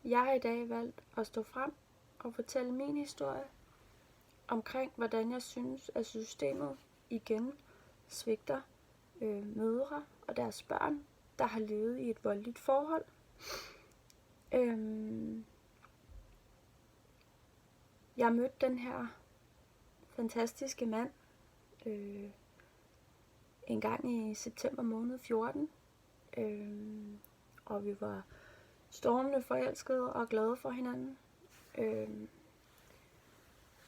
Jeg har i dag valgt at stå frem og fortælle min historie omkring, hvordan jeg synes, at systemet igen svigter mødre og deres børn, der har levet i et voldeligt forhold. Jeg mødte den her fantastiske mand en gang i september måned 14, og vi var stormende forelskede og glade for hinanden.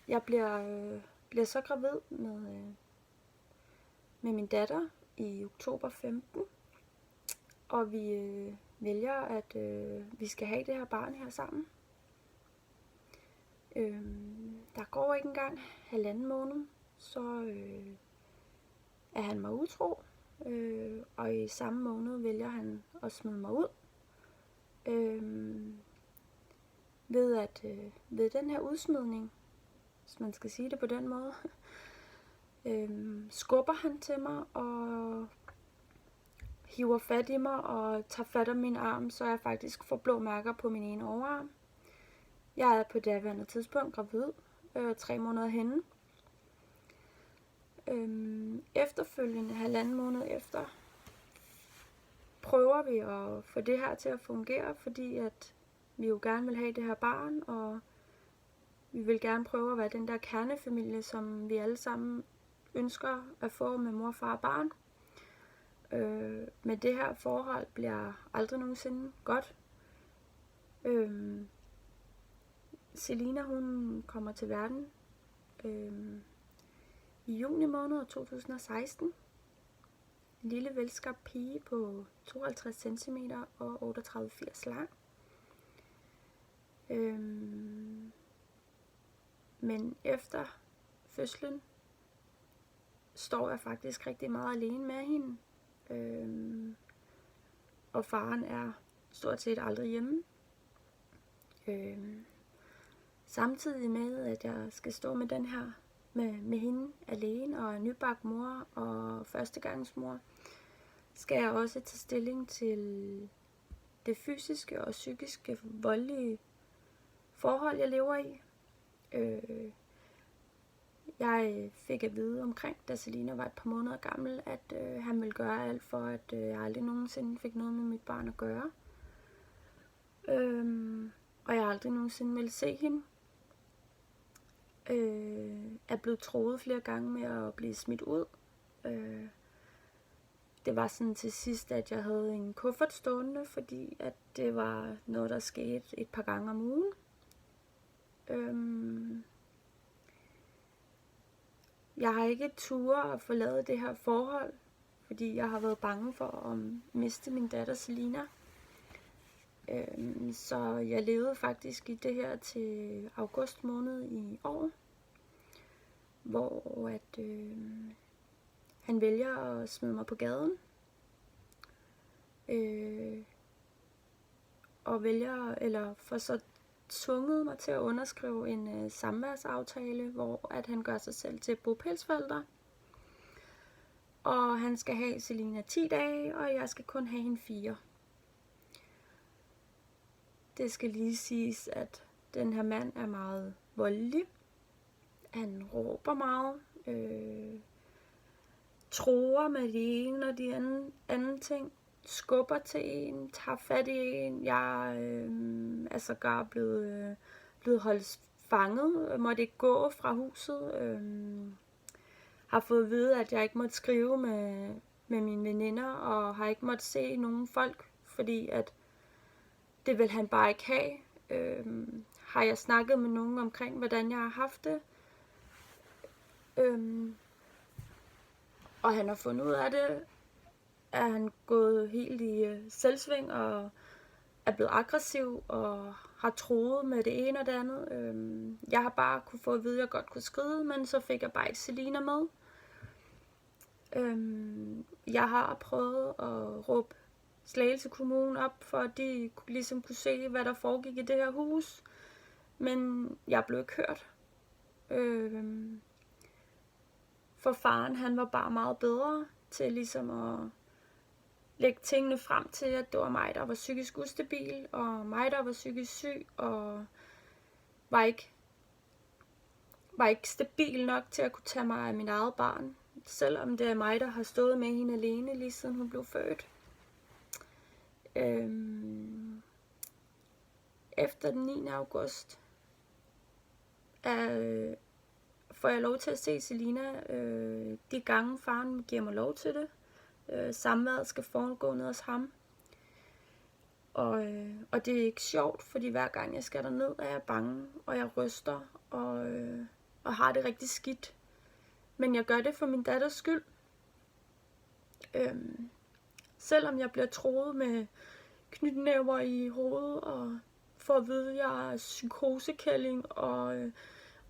Jeg bliver så gravid med min datter i oktober 15, og vi vælger, at vi skal have det her barn her sammen. Der går ikke engang 1,5 måned, så er han mig utro, og i samme måned vælger han at smide mig ud. Ved den her udsmidning, hvis man skal sige det på den måde, skubber han til mig og hiver fat i mig og tager fat om min arm, så jeg faktisk får blå mærker på min ene overarm. Jeg er på daværende tidspunkt gravid, 3 måneder henne. Efterfølgende 1,5 måned efter prøver vi at få det her til at fungere, fordi at vi jo gerne vil have det her barn, og vi vil gerne prøve at være den der kernefamilie, som vi alle sammen ønsker at få med mor, far og barn. Men det her forhold bliver aldrig nogensinde godt. Selina, hun kommer til verden i juni måned 2016. En lille velskabt pige på 52 cm og 38,80 lang. Men efter fødslen står jeg faktisk rigtig meget alene med hende. Og faren er stort set aldrig hjemme. Samtidig med, at jeg skal stå med den her med hende alene og nybagt mor og førstegangsmor, skal jeg også tage stilling til det fysiske og psykiske voldelige forhold, jeg lever i. Jeg fik at vide omkring, da Selina var et par måneder gammel, at han ville gøre alt for, at jeg aldrig nogensinde fik noget med mit barn at gøre. Og jeg aldrig nogensinde ville se hende. Er blevet troet flere gange med at blive smidt ud. Det var sådan til sidst, at jeg havde en kuffert stående, fordi at det var noget, der skete et par gange om ugen. Jeg har ikke turde at forlade det her forhold, fordi jeg har været bange for at miste min datter Selina. Så jeg levede faktisk i det her til august måned i år, hvor han vælger at smide mig på gaden. Og får så tvunget mig til at underskrive en samværsaftale, hvor at han gør sig selv til bopælsforælder. Og han skal have Selina 10 dage, og jeg skal kun have hende 4. Det skal lige siges, at den her mand er meget voldelig. Han råber meget, truer med de ene og de anden ting, skubber til en, tager fat i en. Jeg er sågar blevet holdt fanget, måtte ikke gå fra huset. Har fået at vide, at jeg ikke måtte skrive med mine veninder, og har ikke måtte se nogen folk, fordi at det vil han bare ikke have. Har jeg snakket med nogen omkring, hvordan jeg har haft det. Og han har fundet ud af det, er han gået helt i selvsving og er blevet aggressiv og har troet med det ene og det andet. Jeg har bare kunne få at vide, at jeg godt kunne skride, men så fik jeg bare ikke Selina med. Jeg har prøvet at råbe Slagelse Kommune op, for at de ligesom kunne se, hvad der foregik i det her hus. Men jeg blev ikke hørt. For faren, han var bare meget bedre til ligesom at lægge tingene frem til, at det var mig, der var psykisk ustabil, og mig, der var psykisk syg, og var ikke stabil nok til at kunne tage mig af mit eget barn, selvom det er mig, der har stået med hende alene, lige siden hun blev født. Efter den 9. august får jeg lov til at se Selina de gange faren giver mig lov til det. Samværet skal foregå ned hos ham. Og det er ikke sjovt, fordi hver gang jeg skal derned, er jeg bange, og jeg ryster, og har det rigtig skidt. Men jeg gør det for min datters skyld. Selvom jeg bliver troet med knytnæver i hovedet, og får at vide, at jeg er psykosekælling, og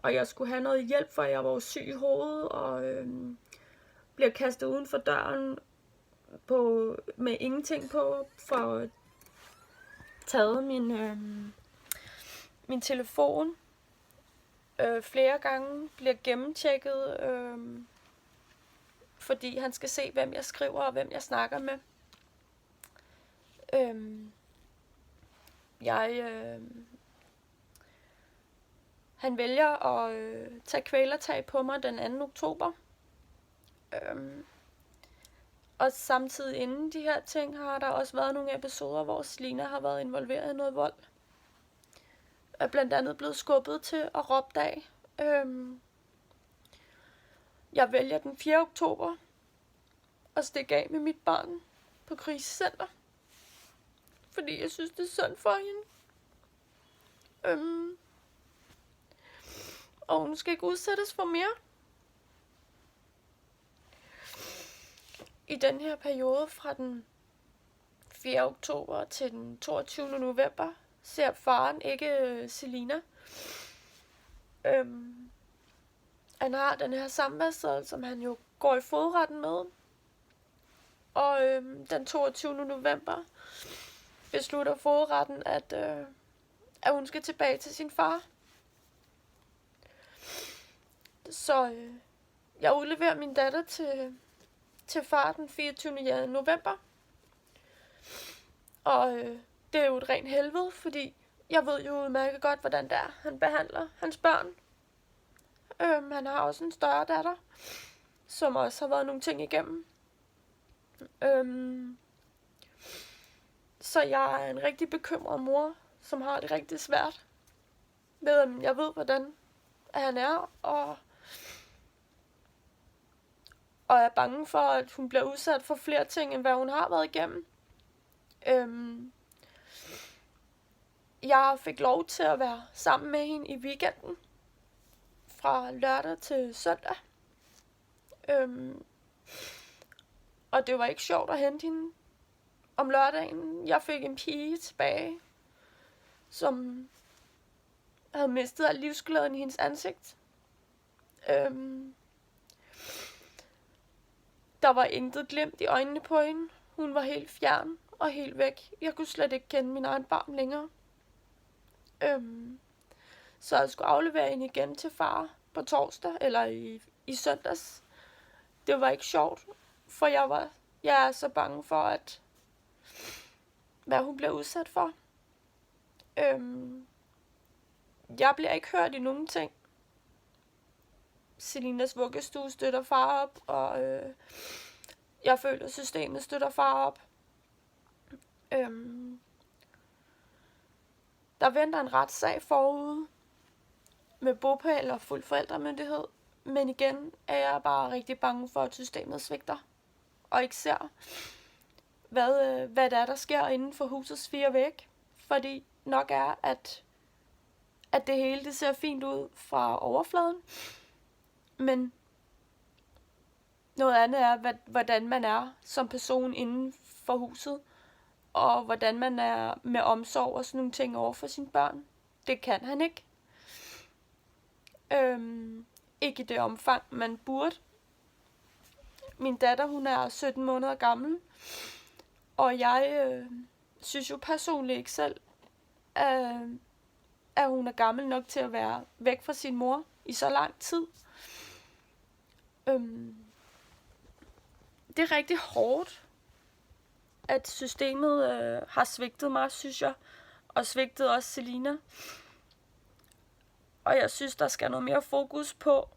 jeg skulle have noget hjælp, for jeg var syg i hovedet, og bliver kastet uden for døren med ingenting på, for taget min telefon flere gange, bliver gennemtjekket, fordi han skal se, hvem jeg skriver og hvem jeg snakker med. Han vælger at tage kvælertag på mig den 2. oktober. Og samtidig inden de her ting har der også været nogle episoder, hvor Selina har været involveret i noget vold. Er blandt andet blevet skubbet til at råbe af. Jeg vælger den 4. oktober at stikke af med mit barn på krisecenter. Fordi jeg synes, det er synd for hende. Og hun skal ikke udsættes for mere. I den her periode fra den 4. oktober til den 22. november ser faren ikke Selina. Han har den her samværsseddel, som han jo går i fodretten med. Og den 22. november beslutter fodretten, at hun skal tilbage til sin far. Så jeg udleverer min datter til far den 24. november. Og det er jo et rent helvede, fordi jeg ved jo udmærket godt, hvordan det er, han behandler hans børn. Han har også en større datter, som også har været nogle ting igennem. Så jeg er en rigtig bekymret mor, som har det rigtig svært. Jeg ved, hvordan han er, og er bange for, at hun bliver udsat for flere ting, end hvad hun har været igennem. Jeg fik lov til at være sammen med hende i weekenden, fra lørdag til søndag. Og det var ikke sjovt at hente hende om lørdagen. Jeg fik en pige tilbage, som havde mistet al livsglæden i hendes ansigt. Der var intet glimt i øjnene på hende. Hun var helt fjern og helt væk. Jeg kunne slet ikke kende min egen barn længere. Så jeg skulle aflevere hende igen til far på torsdag, eller i søndags. Det var ikke sjovt, for jeg er så bange for, hvad hun bliver udsat for. Jeg bliver ikke hørt i nogen ting. Selinas vuggestue støtter far op, og jeg føler, at systemet støtter far op. Der venter en retssag forude med bopæl og fuld forældremyndighed. Men igen er jeg bare rigtig bange for, at systemet svigter. Og ikke ser, hvad der sker inden for husets 4 væg. Fordi nok er, at det hele det ser fint ud fra overfladen. Men noget andet er, hvordan man er som person inden for huset. Og hvordan man er med omsorg og sådan nogle ting over for sine børn. Det kan han ikke. Ikke i det omfang, man burde. Min datter, hun er 17 måneder gammel. Og jeg synes jo personligt ikke selv, at hun er gammel nok til at være væk fra sin mor i så lang tid. Det er rigtig hårdt at systemet har svigtet mig, synes jeg. Og svigtet også Selina. Og jeg synes, der skal noget mere fokus på